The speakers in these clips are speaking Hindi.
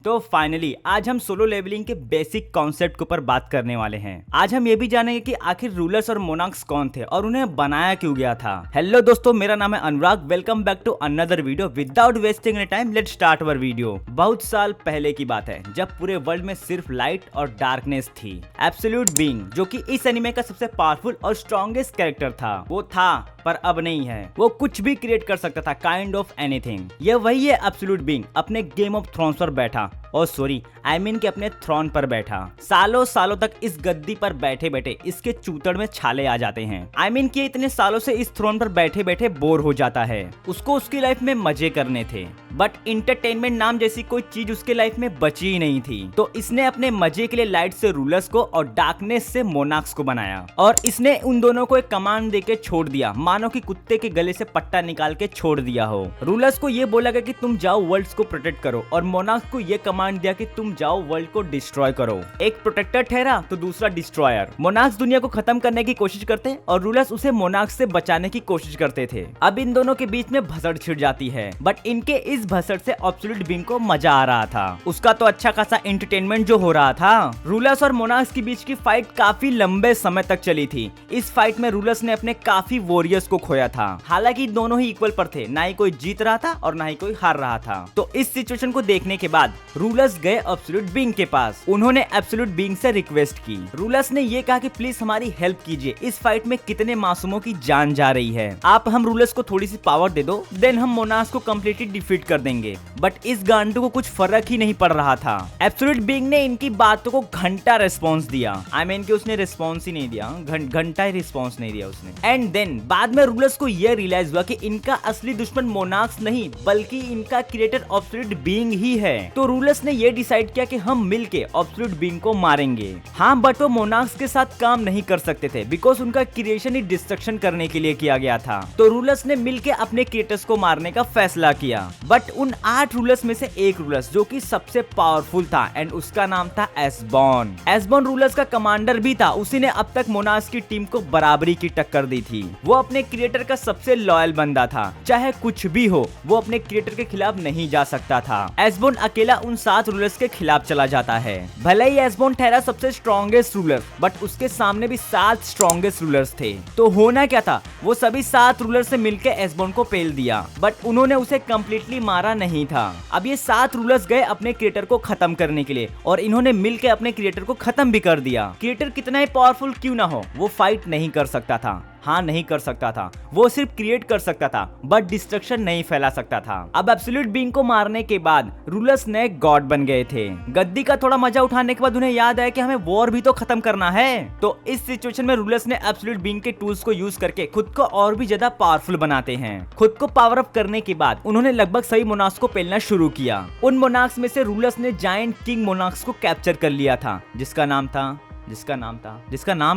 तो फाइनली आज हम सोलो लेवलिंग के बेसिक कॉन्सेप्ट के ऊपर बात करने वाले हैं। आज हम ये भी जानेंगे कि आखिर रूलर्स और मोनार्क्स कौन थे और उन्हें बनाया क्यों गया था। हेलो दोस्तों, मेरा नाम है Anurag. Welcome back to another video. Without wasting any time let's start our video. बहुत साल पहले की बात है जब पूरे वर्ल्ड में सिर्फ लाइट और डार्कनेस थी। एब्सोल्यूट बीइंग, जो कि इस एनिमे का सबसे पावरफुल और स्ट्रॉन्गेस्ट कैरेक्टर था, वो था पर अब नहीं है। वो कुछ भी क्रिएट कर सकता था, काइंड ऑफ एनीथिंग। ये वही है एब्सोल्यूट बीइंग। अपने गेम ऑफ थ्रोन्स पर बैठा, और सॉरी आई मीन कि अपने थ्रोन पर बैठा। सालों सालों तक इस गद्दी पर बैठे बैठे इसके चूतड़ में छाले आ जाते हैं। आई मीन कि इतने सालों से इस थ्रोन पर बैठे बैठे बोर हो जाता है। उसको उसकी लाइफ में मजे करने थे, बट इंटरटेनमेंट नाम जैसी कोई चीज उसके लाइफ में बची ही नहीं थी। तो इसने अपने मजे के लिए लाइट से रूलर्स को और डार्कनेस से मोनार्क्स को बनाया, और इसने उन दोनों को एक कमांड देके छोड़ दिया, मानो कि कुत्ते के गले से पट्टा निकाल के छोड़ दिया हो। रूलर्स को ये बोला गया कि तुम जाओ वर्ल्ड्स को प्रोटेक्ट करो, और मोनार्क्स को ये कमांड दिया कि तुम जाओ वर्ल्ड को डिस्ट्रॉय करो। एक प्रोटेक्टर ठहरा तो दूसरा डिस्ट्रॉयर। मोनार्क्स दुनिया को खत्म करने की कोशिश करते और रूलर्स उसे मोनार्क्स से बचाने की कोशिश करते थे। अब इन दोनों के बीच में भसड़ छिड़ जाती है, बट इनके इस भसड़ से एब्सोल्यूट बीइंग को मजा आ रहा था। उसका तो अच्छा खासा एंटरटेनमेंट जो हो रहा था। रूलर्स और मोनार्क्स के बीच की फाइट काफी लंबे समय तक चली थी। इस फाइट में रूलर्स ने अपने काफी वॉरियर्स को खोया था। हालांकि दोनों ही इक्वल पर थे, ना ही कोई जीत रहा था और ना ही कोई हार रहा था। तो इस सिचुएशन को देखने के बाद रूलर्स गए एब्सोल्यूट बीइंग के पास। उन्होंने एब्सोल्यूट बीइंग से रिक्वेस्ट की। रूलर्स ने ये कहा कि प्लीज हमारी हेल्प कीजिए, इस फाइट में कितने मासूमों की जान जा रही है। आप हम रूलर्स को थोड़ी सी पावर दे दो, देन हम मोनार्क्स को कंप्लीटली डिफीट कर देंगे। बट इस गांडू को कुछ फर्क ही नहीं पड़ रहा था। एब्सोल्यूट बीइंग ने इनकी बातों को घंटा रिस्पॉन्स दिया। आई मीन कि उसने रिस्पॉन्स ही नहीं दिया, घंटा ही रिस्पॉन्स नहीं दिया उसने। एंड देन बाद में रूलर्स को यह रियलाइज हुआ कि इनका असली दुश्मन मोनार्क्स नहीं, बल्कि इनका क्रिएटर एब्सोल्यूट बीइंग ही है। तो रूलर्स ने यह डिसाइड किया कि हम मिलके एब्सोल्यूट बीइंग को मारेंगे। हाँ, बट वो मोनार्क्स के साथ काम नहीं कर सकते थे, बिकॉज उनका क्रिएशन ही डिस्ट्रक्शन करने के लिए किया गया था। तो रूलर्स ने मिलके अपने क्रिएटर्स को मारने का फैसला किया। बट उन 8 रूलर्स में से एक रूलर्स जो कि सबसे पावरफुल था, एंड उसका नाम था एसबॉर्न। एसबॉर्न रूलर्स का कमांडर भी था। उसी ने अब तक मोनार्क्स की टीम को बराबरी की टक्कर दी थी। वो अपने क्रिएटर का सबसे लॉयल बंदा था। चाहे कुछ भी हो, वो अपने क्रिएटर के खिलाफ नहीं जा सकता था। एसबॉर्न अकेला उन 7 रूलर्स के खिलाफ चला जाता है। भले ही एसबॉर्न ठहरा सबसे स्ट्रॉन्गेस्ट रूलर, बट उसके सामने भी 7 स्ट्रॉन्गेस्ट रूलर्स थे। तो होना क्या था, वो सभी 7 रूलर से मिलकर एसबॉर्न को पेल दिया, बट उन्होंने उसे कंप्लीटली मारा नहीं था। अब ये 7 रूलर्स गए अपने क्रिएटर को खत्म करने के लिए, और इन्होंने मिलकर अपने क्रिएटर को खत्म भी कर दिया। क्रिएटर कितना ही पावरफुल क्यों ना हो, वो फाइट नहीं कर सकता था। हाँ, नहीं कर सकता था। वो सिर्फ क्रिएट कर सकता था, बट डिस्ट्रक्शन नहीं फैला सकता था। अब एब्सोल्यूट बीइंग को मारने के बाद रूलर्स ने गॉड बन गए थे। गद्दी का थोड़ा मजा उठाने के बाद उन्हें याद आया कि हमें वॉर भी तो खत्म करना है। तो इस सिचुएशन में रूलर्स ने एब्सोल्यूट बीइंग के टूल्स को यूज करके खुद को और भी ज्यादा पावरफुल बनाते हैं। खुद को पावर अप करने के बाद उन्होंने लगभग सही मोनार्क्स को पेलना शुरू किया। उन मोनार्क्स में से रूलर्स ने जायंट किंग मोनार्क्स को कैप्चर कर लिया था, जिसका नाम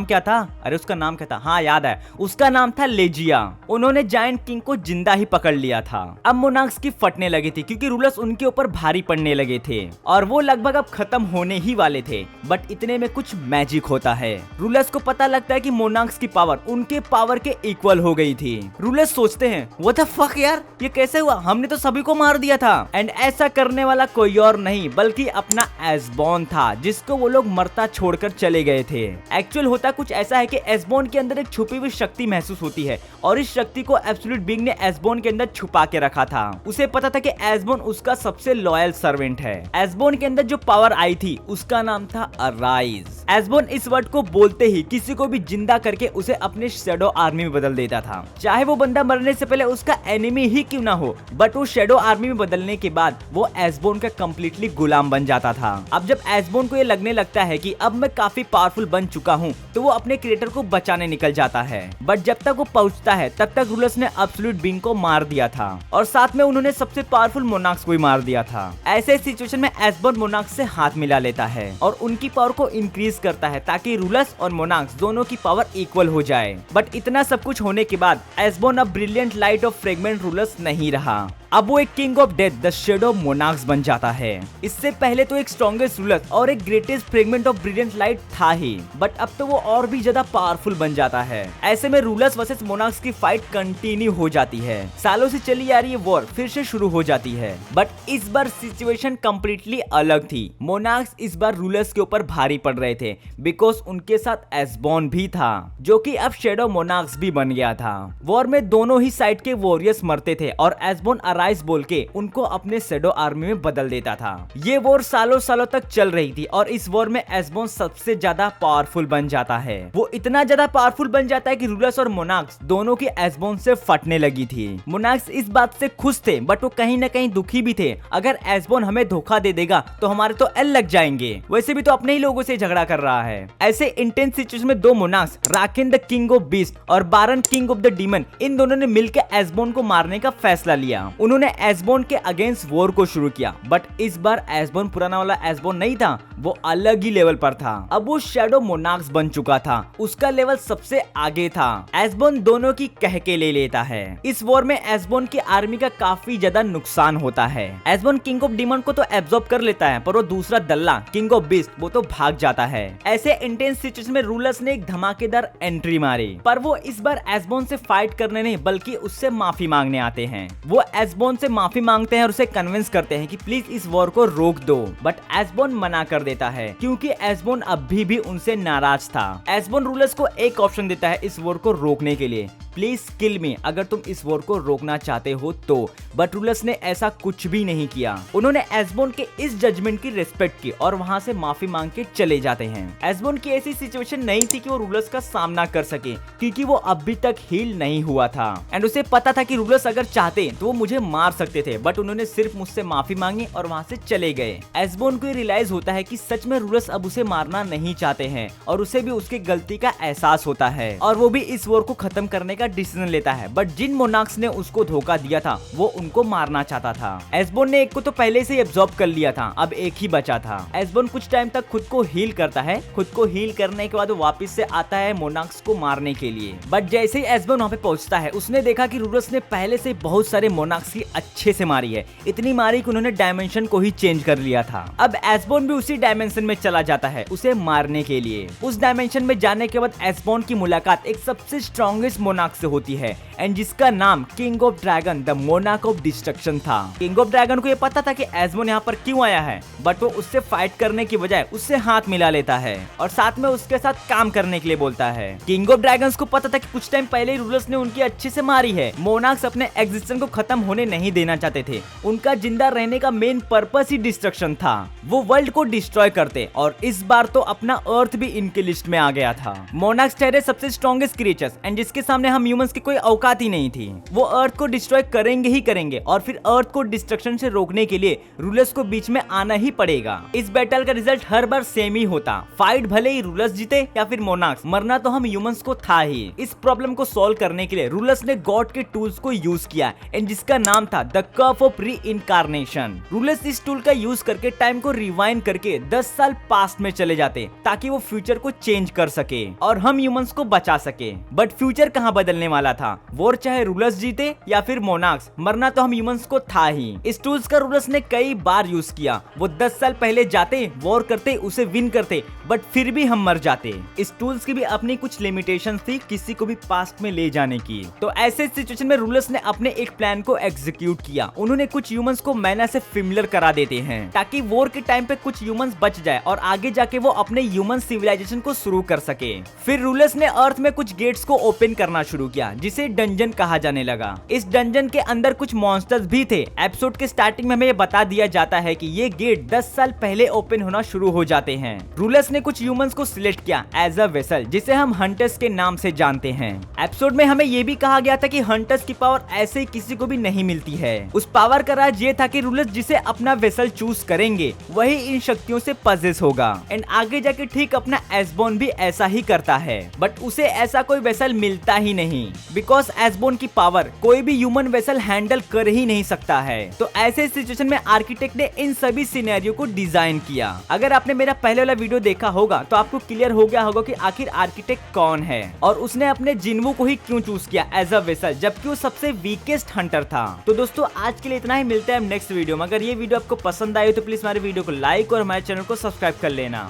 क्या था? अरे उसका नाम क्या था? हाँ, याद है, उसका नाम था लेजिया। उन्होंने जायंट किंग को जिंदा ही पकड़ लिया था। अब मोनार्क्स की फटने लगी थी, क्योंकि रूलर्स उनके ऊपर भारी पड़ने लगे थे, और वो लगभग अब खत्म होने ही वाले थे। बट इतने में कुछ मैजिक होता है। रूलर्स को पता लगता है कि मोनार्क्स की पावर उनके पावर के इक्वल हो गई थी। रूलर्स सोचते हैं, व्हाट द फक यार, ये कैसे हुआ? हमने तो सभी को मार दिया था। एंड ऐसा करने वाला कोई और नहीं बल्कि अपना एसबॉर्न था, जिसको वो लोग मरता छोड़कर चले गए थे। एक्चुअल होता कुछ ऐसा है कि एसबॉर्न के अंदर एक छुपी हुई शक्ति महसूस होती है, और इस शक्ति को एब्सोल्यूट बीइंग ने एसबॉर्न के अंदर छुपा के रखा था। उसे पता था कि एसबॉर्न उसका सबसे लॉयल सर्वेंट है। एसबॉर्न के अंदर जो पावर आई थी उसका नाम था अराइज। एसबॉर्न इस वर्ड को बोलते ही किसी को भी जिंदा करके उसे अपने शैडो आर्मी में बदल देता था, चाहे वो बंदा मरने से पहले उसका एनिमी ही क्यों ना हो। बट वो शैडो आर्मी में बदलने के बाद वो एसबॉर्न का कंप्लीटली गुलाम बन जाता था। अब जब एसबॉर्न को ये लगने लगता है कि अब मैं काफी पावरफुल बन चुका हूँ, तो वो अपने क्रिएटर को बचाने निकल जाता है। बट जब तक वो पहुंचता है तब तक रूलर्स ने एब्सोल्यूट बीइंग को मार दिया था, और साथ में उन्होंने सबसे पावरफुल मोनार्क्स को भी मार दिया था। ऐसे सिचुएशन में एसबॉर्न मोनार्क्स से हाथ मिला लेता है और उनकी पावर को इंक्रीज करता है, ताकि रूलर्स और मोनार्क्स दोनों की पावर इक्वल हो जाए। बट इतना सब कुछ होने के बाद एसबॉर्न अब brilliant light of fragment rulers नहीं रहा। अब वो एक king of death the shadow monarchs बन जाता है। इससे पहले तो एक स्ट्रॉन्गेस्ट रूलर और एक greatest fragment of brilliant light था ही, बट अब तो वो और भी ज्यादा पावरफुल बन जाता है। ऐसे में रूलर्स वर्सेस मोनार्क्स की फाइट कंटिन्यू हो जाती है। सालों से चली आ रही है वॉर फिर से शुरू हो जाती है, बट इस बार सिचुएशन कंप्लीटली अलग थी। मोनार्क्स इस बार रूलर्स के ऊपर भारी पड़ रहे थे बिकॉज उनके साथ एस्बॉन भी था, जो कि अब शैडो मोनार्क्स भी बन गया था। वॉर में दोनों ही साइड के वॉरियर्स मरते थे और एस्बॉन अराइज बोल के उनको अपने शैडो आर्मी में बदल देता था। ये वॉर सालों सालों तक चल रही थी और इस वॉर में एस्बॉन सबसे ज्यादा पावरफुल बन जाता है। वो इतना ज्यादा पावरफुल बन जाता है कि रूलर्स और मोनार्क्स दोनों की एस्बॉन से फटने लगी थी। मोनार्क्स इस बात से खुश थे, बट वो कहीं न कहीं दुखी भी थे। अगर एस्बॉन हमें धोखा दे देगा तो हमारे तो एल लग जाएंगे, वैसे भी तो अपने ही लोगों से झगड़ा कर रहा है। ऐसे इंटेंस सिचुएशन में दो monarchs, Raken the king of beast और Baran king of the demon, इन दोनों ने मिलकर एस्बॉन को मारने का फैसला लिया। उन्होंने एस्बॉन के अगेंस्ट वॉर को शुरू किया, बट इस बार एस्बॉन पुराना वाला एस्बॉन नहीं था, वो अलग ही लेवल पर था। अब वो शैडो मोनार्क्स बन चुका था, उसका लेवल सबसे आगे था। एस्बॉन दोनों की कह के ले लेता है। इस वॉर में एस्बॉन की आर्मी का काफी ज्यादा नुकसान होता है। एस्बॉन किंग ऑफ डीमन को तो एब्जॉर्ब कर लेता है, पर वो दूसरा दल्ला किंग ऑफ बीस्ट वो तो भाग जाता है। ऐसे इंटेंस सिचुएशन में रूलर्स ने एक धमाकेदार एंट्री मारी, पर वो इस बार एस्बॉन से फाइट करने नहीं बल्कि उससे माफी मांगने आते हैं। वो एस्बॉन से माफी मांगते हैं और उसे कन्विंस करते हैं कि प्लीज इस वॉर को रोक दो, बट एस्बॉन मना कर देता है क्योंकि एस्बॉन अभी भी उनसे नाराज था। एस्बॉन रूलर्स को एक ऑप्शन देता है इस वॉर को रोकने के लिए, प्लीज किल मी अगर तुम इस वॉर को रोकना चाहते हो तो, बट रूलर्स ने ऐसा कुछ भी नहीं किया। उन्होंने एस्बॉन के इस जजमेंट की रिस्पेक्ट की और वहां से माफी मांग के चले जाते हैं। एस्बॉन की ऐसी सिचुएशन नहीं थी कि वो रूलर्स का सामना कर सके, क्योंकि वो अभी तक हील नहीं हुआ था एंड उसे पता था कि रूलर्स अगर चाहते तो वो मुझे मार सकते थे, बट उन्होंने सिर्फ मुझसे माफी मांगी और वहां से चले गए। एस्बॉन को रियलाइज होता है कि सच में रूलर्स अब उसे मारना नहीं चाहते हैं और उसे भी उसकी गलती का एहसास होता है और वो भी इस वॉर को खत्म करने का डिसीजन लेता है। बट जिन मोनार्क्स ने उसको धोखा दिया था वो उनको मारना चाहता था। एस्बॉन ने एक को तो पहले से ही एब्जॉर्ब कर लिया था, अब एक ही बचा था। एस्बॉन कुछ टाइम तक खुद को हील करता है, खुद को हील करने के बाद वो वापस से आता है मोनार्क्स को मारने के लिए। बट जैसे ही एस्बॉन वहाँ पे पहुंचता है उसने देखा कि रूलर्स ने पहले से बहुत सारे मोनार्क्स की अच्छे से मारी है, इतनी मारी कि उन्होंने डायमेंशन को ही चेंज कर लिया था। अब एस्बॉन भी उसी डायमेंशन में चला जाता है उसे मारने के लिए। उस डायमेंशन में जाने के बाद एस्बॉन की मुलाकात एक सबसे स्ट्रॉन्गेस्ट मोनार्क से होती है एंड जिसका नाम king of dragon the monarch of destruction था। किंग ऑफ ड्रैगन को ये पता था कि एस्बॉन यहाँ पर क्यों आया है, बट वो उससे फाइट करने की बजाय उससे हाथ मिला लेता है और साथ में उसके साथ काम करने के लिए बोलता है। किंग ऑफ ड्रैगन्स को पता था कि कुछ टाइम पहले रूलर्स ने उनकी अच्छे से मारी है। मोनार्क्स अपने एग्जिस्टेंस को खत्म होने नहीं देना चाहते थे, उनका जिंदा रहने का मेन पर्पस ही डिस्ट्रक्शन था। वो वर्ल्ड को डिस्ट्रॉय करते और इस बार तो अपना अर्थ भी इनके लिस्ट में आ गया था। मोनार्क्स ठहरे सबसे स्ट्रॉन्गेस्ट क्रिएचर्स एंड जिसके सामने हम ह्यूमंस की कोई औकात ही नहीं थी। वो अर्थ को डिस्ट्रॉय करेंगे ही करेंगे और फिर अर्थ को डिस्ट्रक्शन से रोकने के लिए रूलर्स को बीच में आना ही पड़ेगा। इस बैटल का रिजल्ट हर बार सेम ही होता, फाइट भले ही रूलर्स जीते या फिर मोनार्क्स, मरना तो हम ह्यूमंस को था ही। इस प्रॉब्लम को सॉल्व करने के लिए रूलर्स ने गॉड के टूल्स को यूज किया एंड जिसका नाम था द कर्व ऑफ री-इनकार्नेशन। रूलर्स इस टूल का यूज करके टाइम को रिवाइंड करके 10 साल पास्ट में चले जाते ताकि वो फ्यूचर को चेंज कर सके और हम ह्यूमंस को बचा सके। बट फ्यूचर कहाँ बदलने वाला था, वॉर चाहे रूलर्स जीते या फिर मोनार्क्स, मरना तो हम ह्यूमंस को था ही। इस टूल्स का रूलर्स ने कई बार यूज किया। वो 10 साल पहले जाते, वॉर करते, उसे विन करते, बट फिर भी हम मर जाते। इस टूल्स की भी अपनी कुछ लिमिटेशंस थी किसी को भी पास्ट में ले जाने की। तो ऐसे सिचुएशन में रूलर्स ने अपने एक प्लान को एग्जीक्यूट किया। उन्होंने कुछ ह्यूमंस को मैना से फेमिलियर करा देते हैं ताकि वॉर के टाइम पे कुछ ह्यूमंस बच जाए और आगे जाके वो अपने ह्यूमन सिविलाइजेशन को शुरू कर सके। फिर रूलर्स ने अर्थ में कुछ गेट्स को ओपन करना शुरू किया जिसे डंजन कहा जाने लगा। इस डंजन के अंदर कुछ मॉन्स्टर्स भी थे। एपिसोड के स्टार्टिंग में हमें ये बता दिया जाता है कि ये गेट 10 साल पहले ओपन होना शुरू हो जाते हैं। रूलर्स ने कुछ ह्यूमंस को सिलेक्ट किया एज अ वेसल जिसे हम हंटर्स के नाम से जानते हैं। एपिसोड में हमें ये भी कहा गया था कि हंटर्स की पावर ऐसे ही किसी को भी नहीं मिलती है। उस पावर का राज ये था कि रूलर्स जिसे अपना वेसल चूज करेंगे वही इन शक्तियों से पजेस होगा एंड आगे जाके ठीक अपना एस्बॉन भी ऐसा ही करता है, बट उसे ऐसा कोई वेसल मिलता ही नहीं, बिकॉज एसबोर्न की पावर कोई भी ह्यूमन वेसल हैंडल कर ही नहीं सकता है। तो ऐसे सिचुएशन में आर्किटेक्ट ने इन सभी सिनेरियो को डिजाइन किया। अगर आपने मेरा पहले वाला वीडियो देखा होगा तो आपको क्लियर हो गया होगा कि आखिर आर्किटेक्ट कौन है और उसने अपने जिन्वू को ही क्यों चूज किया एज अ वेसल, जबकि वो सबसे वीकेस्ट हंटर था। तो दोस्तों आज के लिए इतना ही, मिलते हैं नेक्स्ट वीडियो में। अगर ये वीडियो आपको पसंद आई तो प्लीज हमारे वीडियो को लाइक और हमारे चैनल को सब्सक्राइब कर लेना।